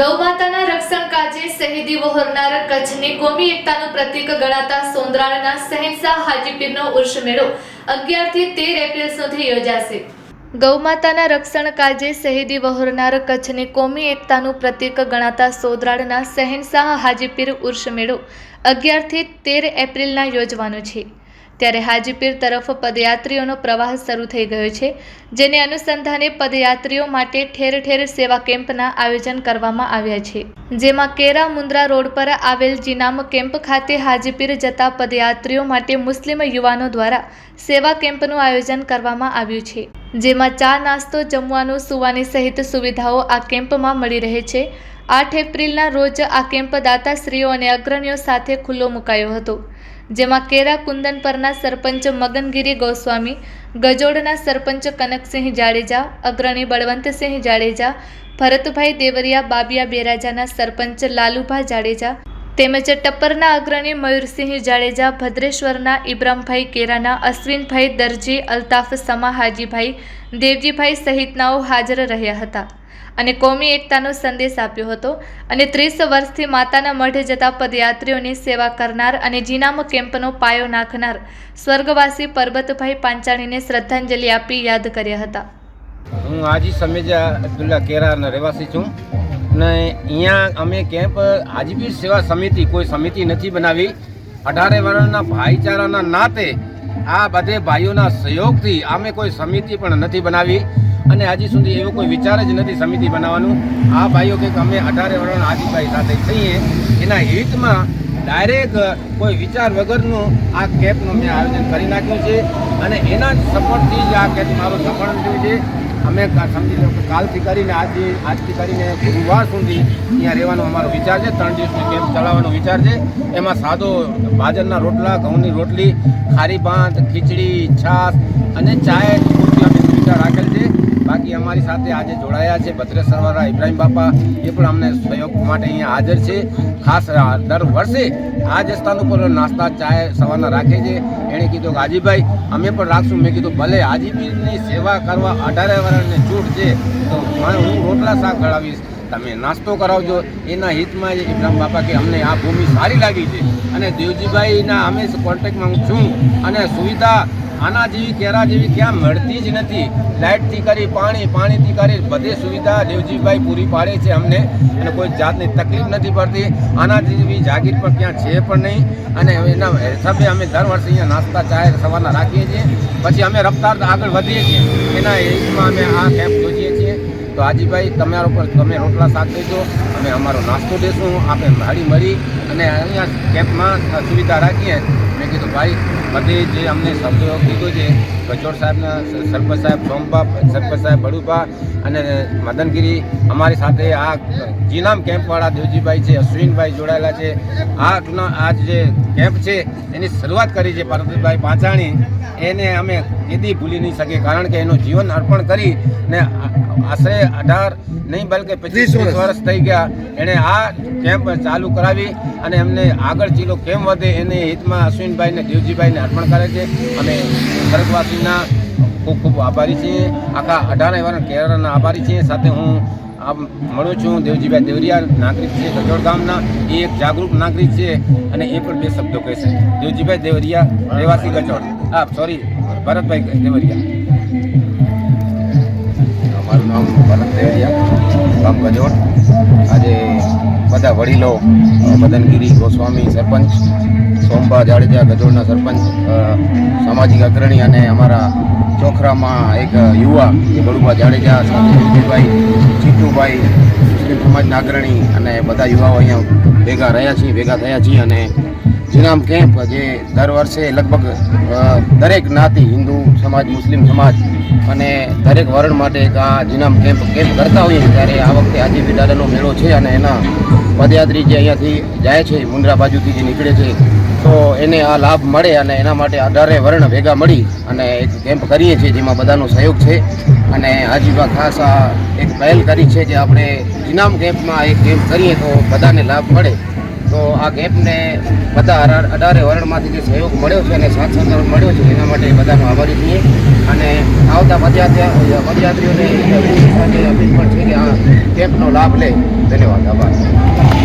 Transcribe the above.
ગૌમાતાના રક્ષણ કાજે શહીદી વહોરનાર કચ્છની કોમી એકતાનું પ્રતીક ગણાતા સોંદરાળના શહેનશાહ હાજી પીરનો ઉર્ષ મેળો 11 થી 13 એપ્રિલ સુધી યોજાશે। ગૌમાતાના રક્ષણ કાજે શહીદી વહોરનાર કચ્છની કોમી એકતાનું પ્રતીક ગણાતા સોંદરાળના શહેનશાહ હાજી પીર ઉર્ષ મેળો 11 થી 13 એપ્રિલના યોજવાનો છે। ત્યારે હાજીપીર તરફ પદયાત્રીઓનો પ્રવાહ શરૂ થઈ ગયો છે, જેને અનુસંધાને પદયાત્રીઓ માટે ઠેર ઠેર સેવા કેમ્પના આયોજન કરવામાં આવ્યા છે, જેમાં કેરા મુન્દ્રા રોડ પર આવેલ જીનામ કેમ્પ ખાતે હાજીપીર જતા પદયાત્રીઓ માટે મુસ્લિમ યુવાનો દ્વારા સેવા કેમ્પનું આયોજન કરવામાં આવ્યું છે, જેમાં ચા નાસ્તો જમવાનું સુવાની સહિત સુવિધાઓ આ કેમ્પમાં મળી રહે છે। 8 એપ્રિલના રોજ આ કેમ્પ દાતાશ્રીઓ અને અગ્રણીઓ સાથે ખુલ્લો મુકાયો હતો, જેમાં કેરા કુંદનપરના સરપંચ મગનગીરી ગોસ્વામી, ગજોડના સરપંચ કનકસિંહ જાડેજા, અગ્રણી બળવંતસિંહ જાડેજા, ભરતભાઈ દેવરિયા, બાબિયા બેરાજાના સરપંચ લાલુભા જાડેજા તેમજ ટપ્પરના અગ્રણી મયુરસિંહ જાડેજા, ભદ્રેશ્વરના ઇબ્રામભાઈ કેરાના, અશ્વિનભાઈ દરજી, અલ્તાફ સમા હાજીભાઈ, દેવજીભાઈ સહિતનાઓ હાજર રહ્યા હતા અને કોમી એકતાનો સંદેશ આપ્યો હતો અને 30 વર્ષથી માતાના મઢ જતા પદયાત્રીઓની સેવા કરનાર અને જીનામ કેમ્પનો પાયો નાખનાર સ્વર્ગવાસી પરબતભાઈ પાંચાણીને શ્રદ્ધાંજલિ આપી યાદ કર્યા હતા। હું હાજી સમેજા અબ્દુલ્લા કેરાના રહેવાસી છું ને અહીંયા અમે કેમ્પ હાજીપીર સેવા સમિતિ કોઈ સમિતિ નથી બનાવી। 18 વર્ષના ભાઈચારાના નાતે આ બધે ભાઈઓના સહયોગથી અમે કોઈ સમિતિ પણ નથી બનાવી અને હજી સુધી એવો કોઈ વિચાર જ નથી સમિતિ બનાવવાનું। આ ભાઈઓ કે અમે 18 વર્ષના હાજીભાઈ સાથે થઈએ એના હિતમાં ડાયરેક્ટ કોઈ વિચાર વગરનું આ કેમ્પનું મેં આયોજન કરી નાખ્યું છે અને એના જ સપોર્ટથી જ આ કેમ્પ મારું સફળ થયું છે। અમે સમજી લો કે કાલથી કરીને આજથી કરીને ગુરુવાર સુધી અહીંયા રહેવાનો અમારો વિચાર છે। 3 દિવસનો કેમ્પ ચલાવવાનો વિચાર છે। એમાં સાદો બાજરના રોટલા, ઘઉંની રોટલી, ખારી ભાત, ખીચડી, છાશ અને ચાય અમે સુવિધા રાખેલ છે। બાકી અમારી સાથે આજે જોડાયા છે ભદ્રેશ્વરવાળા ઇબ્રાહીમ બાપા, એ પણ અમને સહયોગ માટે અહીંયા હાજર છે। ખાસ દર વર્ષે આ જ સ્થાન ઉપર નાસ્તા ચાય સવારના રાખે છે। એણે કીધું કે હાજીભાઈ અમે પણ રાખશું। મેં કીધું ભલે હાજીપીરની સેવા કરવા 18 વર્ષની છૂટ છે તો હું રોટલા શાક ખવડાવીશ, તમે નાસ્તો કરાવજો। એના હિતમાં જ ઇબ્રાહીમ બાપા કે અમને આ ભૂમિ સારી લાગી છે અને દેવજીભાઈના અમે કોન્ટેક્ટમાં હું છું અને સુવિધા આના જેવી કેરા જેવી ક્યાં મળતી જ નથી। લાઇટથી કરી પાણીથી કરી બધી સુવિધા દેવજીભાઈ પૂરી પાડે છે અમને અને કોઈ જાતની તકલીફ નથી પડતી। આના જેવી જાગીર પણ ક્યાં છે પણ નહીં અને એના હિસાબે અમે દર વર્ષે અહીંયા નાસ્તા ચાય સવારના રાખીએ છીએ, પછી અમે રફતાર આગળ વધીએ છીએ। એના હિતમાં અમે આ કેમ્પ યોજીએ છીએ। તો હાજીભાઈ તમારા ઉપર તમે રોટલા શાક દેજો, અમે અમારો નાસ્તો દેશું, આપણે હાડી મળી અને અહીંયા કેમ્પમાં સુવિધા રાખીએ। મેં કીધું ભાઈ બધે જે અમને સહયોગ દીધો છે ગજોડ સાહેબના સરપંચ સાહેબ સોમબા, સરપંચ સાહેબ બળુભા અને મદનગીરી અમારી સાથે આ જીનામ કેમ્પવાળા દેવજીભાઈ છે, અશ્વિનભાઈ જોડાયેલા છે। આ જે કેમ્પ છે એની શરૂઆત કરી છે પરબતભાઈ પાંચાણી। એને અમે કદી ભૂલી નહીં શકીએ કારણ કે એનું જીવન અર્પણ કરી ને આશરે 18 નહીં બલકે 25 વર્ષ થઈ ગયા એણે આ કેમ્પ ચાલુ કરાવી અને એમને આગળ ચીલો કેમ વધે એને હિતમાં અશ્વિનભાઈ ને દેવજીભાઈને અર્પણ કરે છે। અમે સ્વર્ગવાસીના ખૂબ ખૂબ આભારી છીએ, આખા 18 વર્ષ કેરાના આભારી છીએ। સાથે હું મળું છું દેવજીભાઈ દેવરિયા, નાગરિક છે ગજોડ ગામના, એ એક જાગૃત નાગરિક છે અને એ પણ 2 શબ્દો કહેશે। દેવજીભાઈ દેવરિયા, રહેવાસી ગજોડ, ભરતભાઈ દેવરિયા। મારું નામ ભરત દેવરિયા, ગામ ગજોડ। આજે બધા વડીલો મદનગીરી ગોસ્વામી સરપંચ, સોમબા જાડેજા ગજોડના સરપંચ, સામાજિક અગ્રણી અને અમારા ચોખરામાં એક યુવા એ બળુભા જાડેજા, વિજયભાઈ, ચીતુભાઈ, મુસ્લિમ સમાજના અગ્રણી અને બધા યુવાઓ અહીંયા ભેગા થયા છીએ અને જીનામ કેમ્પ જે દર વર્ષે લગભગ દરેક જ્ઞાતિ, હિન્દુ સમાજ, મુસ્લિમ સમાજ અને દરેક વર્ણ માટે એક આ જીનામ કેમ્પ કરતા હોઈએ ત્યારે આ વખતે હાજીપીર દાદાનો મેળો છે અને એના પદયાત્રી જે અહીંયાથી જાય છે મુન્દ્રા બાજુથી જે નીકળે છે તો એને આ લાભ મળે અને એના માટે 18 વર્ણ ભેગા મળી અને એક કેમ્પ કરીએ છીએ જેમાં બધાનો સહયોગ છે અને હાજીબા ખાસ આ એક પહેલ કરી છે કે આપણે જીનામ કેમ્પમાં એક કેમ્પ કરીએ તો બધાને લાભ મળે। તો આ કેમ્પને બધા 18 વર્ણમાંથી જે સહયોગ મળ્યો છે અને સાથ સહકાર મળ્યો છે એના માટે બધાનો આભારી છીએ અને આવતા પદયાત્રીઓને અપીલ પણ છે કે આ કેમ્પનો લાભ લે। ધન્યવાદ, આભાર.